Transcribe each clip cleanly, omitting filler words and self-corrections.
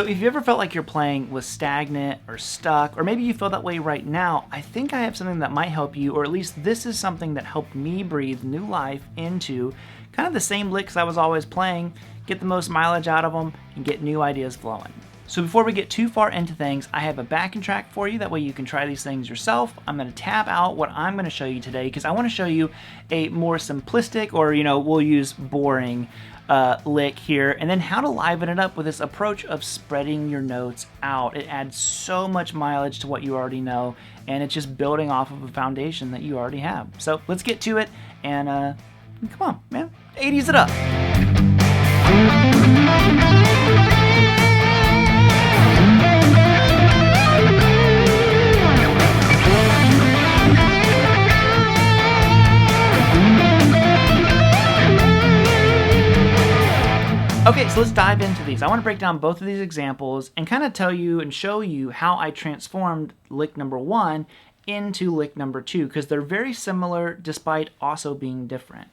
So if you ever felt like your playing was stagnant or stuck, or maybe you feel that way right now, I think I have something that might help you, or at least this is something that helped me breathe new life into kind of the same licks I was always playing, get the most mileage out of them, and get new ideas flowing. So before we get too far into things, I have a backing track for you. That way you can try these things yourself. I'm going to tab out what I'm going to show you today because I want to show you a more simplistic, or we'll use boring lick here, and then how to liven it up with this approach of spreading your notes out. It adds so much mileage to what you already know, and it's just building off of a foundation that you already have. So let's get to it, and come on, man, 80s it up. Okay, so let's dive into these. I want to break down both of these examples and kind of tell you and show you how I transformed lick number 1 into lick number 2, because they're very similar despite also being different.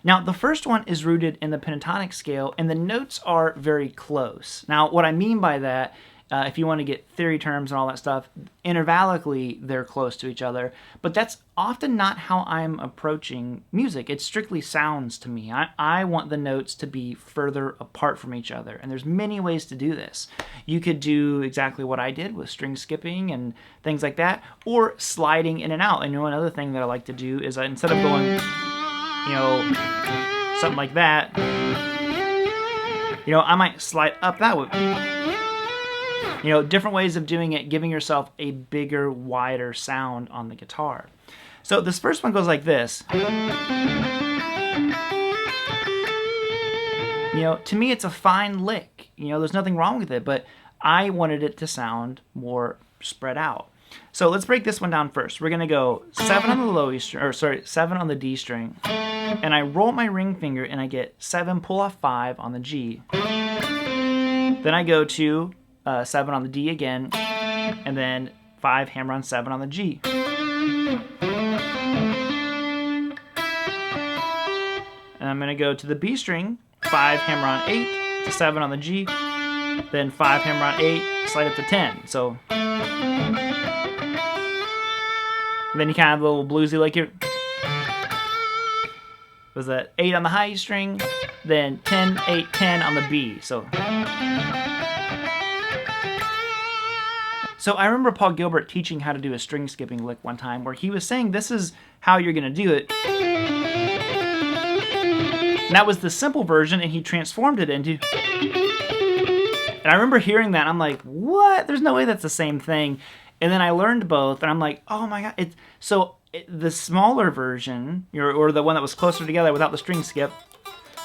Now, the first one is rooted in the pentatonic scale, and the notes are very close. Now, what I mean by that, if you want to get theory terms and all that stuff, intervallically they're close to each other, but that's often not how I'm approaching music. It strictly sounds to me. I want the notes to be further apart from each other, and there's many ways to do this. You could do exactly what I did with string skipping and things like that, or sliding in and out. And another thing that I like to do is instead of going, something like that, I might slide up that way. Different ways of doing it, giving yourself a bigger, wider sound on the guitar. So this first one goes like this. To me it's a fine lick. There's nothing wrong with it, but I wanted it to sound more spread out. So let's break this one down first. We're going to go 7 on the low E string, or sorry, 7 on the D string. And I roll my ring finger and I get 7 pull off 5 on the G. Then I go to 7 on the D again, and then 5 hammer on 7 on the G. And I'm going to go to the B string, 5 hammer on 8 to 7 on the G, then 5 hammer on 8, slide up to 10. So then you kind of have a little bluesy like it was that 8 on the high E string, then 10, 8, 10 on the B. So I remember Paul Gilbert teaching how to do a string skipping lick one time, where he was saying this is how you're going to do it. And that was the simple version, and he transformed it into... And I remember hearing that, and I'm like, what? There's no way that's the same thing. And then I learned both, and I'm like, oh my god. The smaller version, or the one that was closer together without the string skip,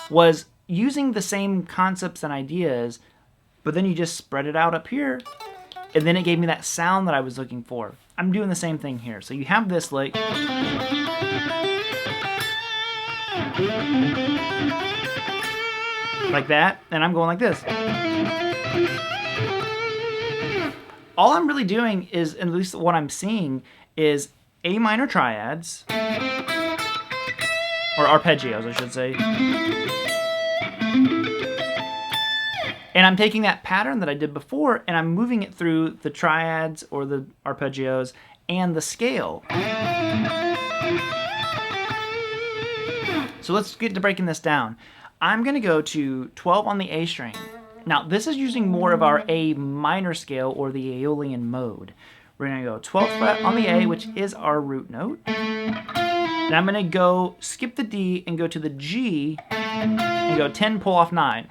was using the same concepts and ideas, but then you just spread it out up here. And then it gave me that sound that I was looking for. I'm doing the same thing here. So you have this lick. Like that. And I'm going like this. All I'm really doing is, at least what I'm seeing, is A minor triads. Or arpeggios, I should say. And I'm taking that pattern that I did before, and I'm moving it through the triads or the arpeggios and the scale. So let's get to breaking this down. I'm going to go to 12 on the A string. Now, this is using more of our A minor scale, or the Aeolian mode. We're going to go 12th fret on the A, which is our root note. Then I'm going to go skip the D and go to the G and go 10, pull off 9.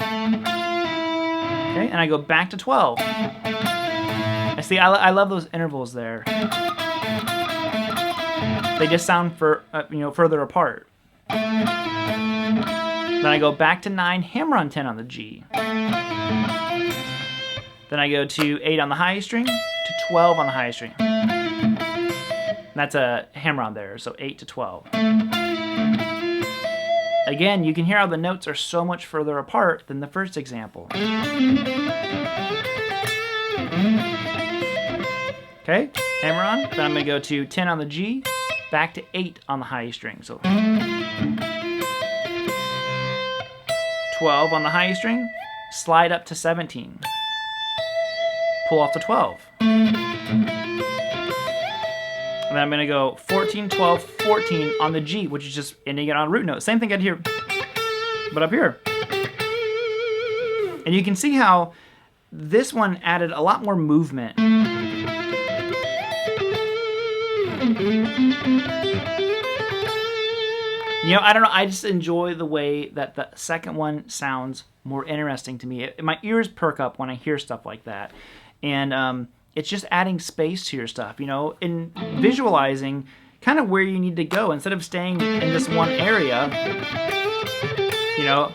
Okay, and I go back to 12. I love those intervals there. They just sound further apart. Then I go back to 9, hammer on 10 on the G. Then I go to 8 on the high string to 12 on the high string. That's a hammer on there, so 8 to 12. Again, you can hear how the notes are so much further apart than the first example. Okay, hammer on. Then I'm going to go to 10 on the G, back to 8 on the high string. So 12 on the high string, slide up to 17. pull off the 12. And then I'm gonna go 14, 12, 14 on the G, which is just ending it on a root note. Same thing out here, but up here. And you can see how this one added a lot more movement. You know, I don't know, I just enjoy the way that the second one sounds more interesting to me. My ears perk up when I hear stuff like that. And it's just adding space to your stuff, you know, and visualizing kind of where you need to go instead of staying in this one area, you know,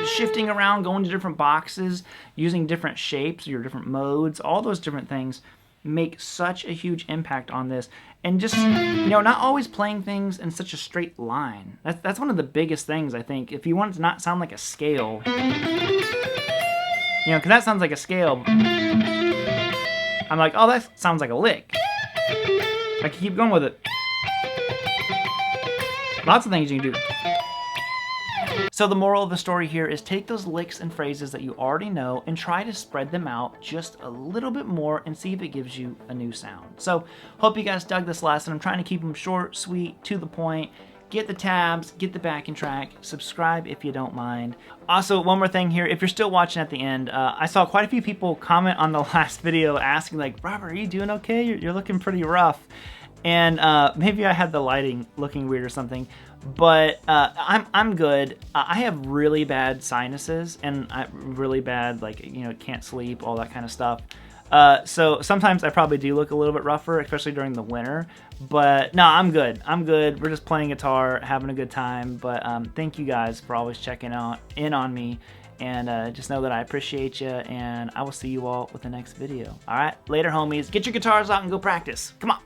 shifting around, going to different boxes, using different shapes, your different modes, all those different things make such a huge impact on this. And just, you know, not always playing things in such a straight line. That's one of the biggest things, I think. If you want it to not sound like a scale, you know, because that sounds like a scale. I'm like, oh, that sounds like a lick. I can keep going with it. Lots of things you can do. So the moral of the story here is take those licks and phrases that you already know and try to spread them out just a little bit more and see if it gives you a new sound. So hope you guys dug this lesson. I'm trying to keep them short, sweet, to the point. Get the tabs, get the backing track, subscribe if you don't mind. Also, one more thing here, if you're still watching at the end, I saw quite a few people comment on the last video asking like, Robert, are you doing okay? You're looking pretty rough. And maybe I had the lighting looking weird or something, but I'm good. I have really bad sinuses and really bad, like, you know, can't sleep, all that kind of stuff. So sometimes I probably do look a little bit rougher, especially during the winter. But no, I'm good. I'm good. We're just playing guitar, having a good time. But thank you guys for always checking in on me. And just know that I appreciate you. And I will see you all with the next video. All right, later, homies. Get your guitars out and go practice. Come on.